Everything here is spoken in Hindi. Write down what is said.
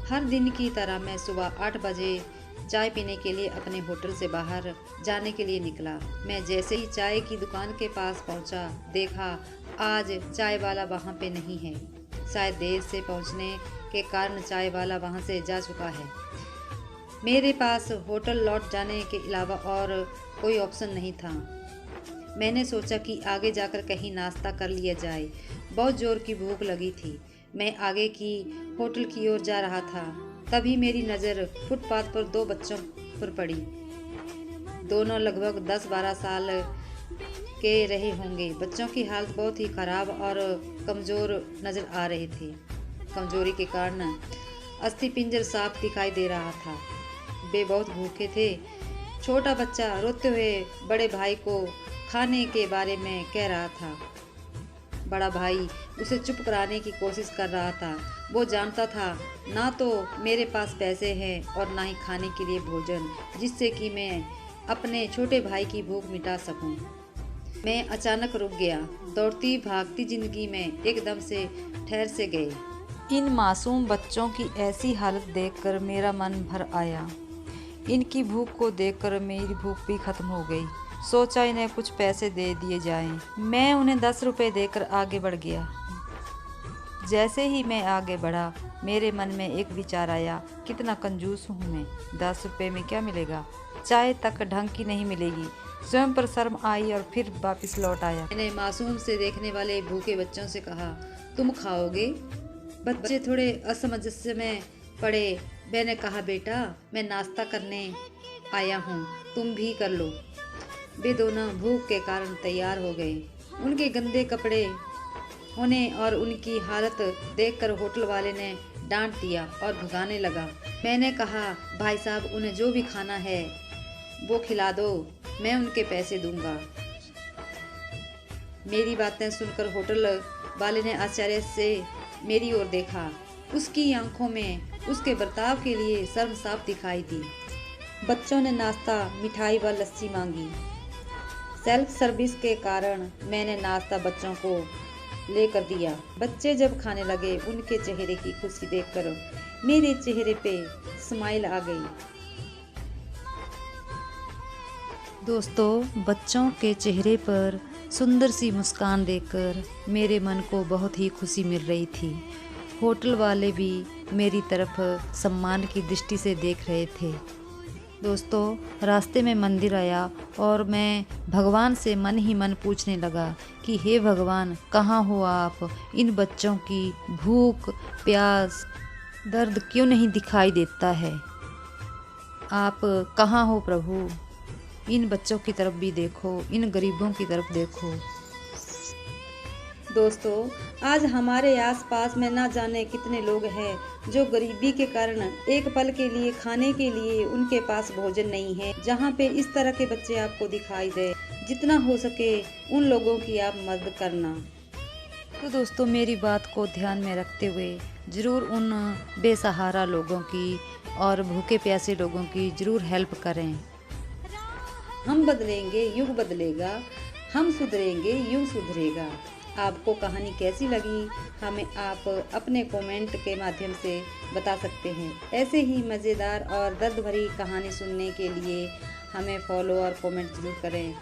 हर दिन की तरह मैं सुबह 8 बजे चाय पीने के लिए अपने होटल से बाहर जाने के लिए निकला। मैं जैसे ही चाय की दुकान के पास पहुंचा, देखा आज चाय वाला वहां पे नहीं है। शायद देर से पहुंचने के कारण चाय वाला वहां से जा चुका है। मेरे पास होटल लौट जाने के अलावा और कोई ऑप्शन नहीं था। मैंने सोचा कि आगे जाकर कहीं नाश्ता कर लिया जाए। बहुत जोर की भूख लगी थी। मैं आगे की होटल की ओर जा रहा था, तभी मेरी नज़र फुटपाथ पर 2 बच्चों पर पड़ी। दोनों लगभग 10-12 साल के रहे होंगे। बच्चों की हालत बहुत ही खराब और कमज़ोर नज़र आ रहे थे। कमज़ोरी के कारण अस्थिपिंजर साफ दिखाई दे रहा था। वे बहुत भूखे थे। छोटा बच्चा रोते हुए बड़े भाई को खाने के बारे में कह रहा था। बड़ा भाई उसे चुप कराने की कोशिश कर रहा था। वो जानता था ना तो मेरे पास पैसे हैं और ना ही खाने के लिए भोजन, जिससे कि मैं अपने छोटे भाई की भूख मिटा सकूं। मैं अचानक रुक गया। दौड़ती भागती जिंदगी में एकदम से ठहर से गए। इन मासूम बच्चों की ऐसी हालत देखकर मेरा मन भर आया। इनकी भूख को देखकर मेरी भूख भी खत्म हो गई। सोचा इन्हें कुछ पैसे दे दिए जाएं। मैं उन्हें 10 रुपये देकर आगे बढ़ गया। जैसे ही मैं आगे बढ़ा, मेरे मन में एक विचार आया, कितना कंजूस हूँ मैं। 10 रुपये में क्या मिलेगा? चाय तक ढंग की नहीं मिलेगी। स्वयं पर शर्म आई और फिर वापस लौट आया। मैंने मासूम से देखने वाले भूखे बच्चों से कहा, तुम खाओगे? बच्चे थोड़े असमंजस में पड़े। मैंने कहा, बेटा मैं नाश्ता करने आया हूँ, तुम भी कर लो। वे दोनों भूख के कारण तैयार हो गए। उनके गंदे कपड़े होने और उनकी हालत देखकर होटल वाले ने डांट दिया और भगाने लगा। मैंने कहा, भाई साहब उन्हें जो भी खाना है वो खिला दो, मैं उनके पैसे दूंगा। मेरी बातें सुनकर होटल वाले ने आश्चर्य से मेरी ओर देखा। उसकी आंखों में उसके बर्ताव के लिए शर्म साफ दिखाई दी। बच्चों ने नाश्ता, मिठाई व लस्सी मांगी। सेल्फ सर्विस के कारण मैंने नाश्ता बच्चों को लेकर दिया। बच्चे जब खाने लगे, उनके चेहरे की खुशी देखकर मेरे चेहरे पे स्माइल आ गई। दोस्तों, बच्चों के चेहरे पर सुंदर सी मुस्कान देखकर मेरे मन को बहुत ही खुशी मिल रही थी। होटल वाले भी मेरी तरफ सम्मान की दृष्टि से देख रहे थे। दोस्तों, रास्ते में मंदिर आया और मैं भगवान से मन ही मन पूछने लगा कि हे भगवान, कहाँ हो आप? इन बच्चों की भूख, प्यास, दर्द क्यों नहीं दिखाई देता है? आप कहाँ हो प्रभु? इन बच्चों की तरफ भी देखो, इन गरीबों की तरफ देखो। दोस्तों, आज हमारे आसपास में ना जाने कितने लोग हैं जो गरीबी के कारण एक पल के लिए खाने के लिए उनके पास भोजन नहीं है। जहाँ पे इस तरह के बच्चे आपको दिखाई दे, जितना हो सके उन लोगों की आप मदद करना। तो दोस्तों, मेरी बात को ध्यान में रखते हुए ज़रूर उन बेसहारा लोगों की और भूखे प्यासे लोगों की ज़रूर हेल्प करें। हम बदलेंगे, युग बदलेगा। हम सुधरेंगे, युग सुधरेगा। आपको कहानी कैसी लगी, हमें आप अपने कमेंट के माध्यम से बता सकते हैं। ऐसे ही मज़ेदार और दर्द भरी कहानी सुनने के लिए हमें फॉलो और कमेंट जरूर करें।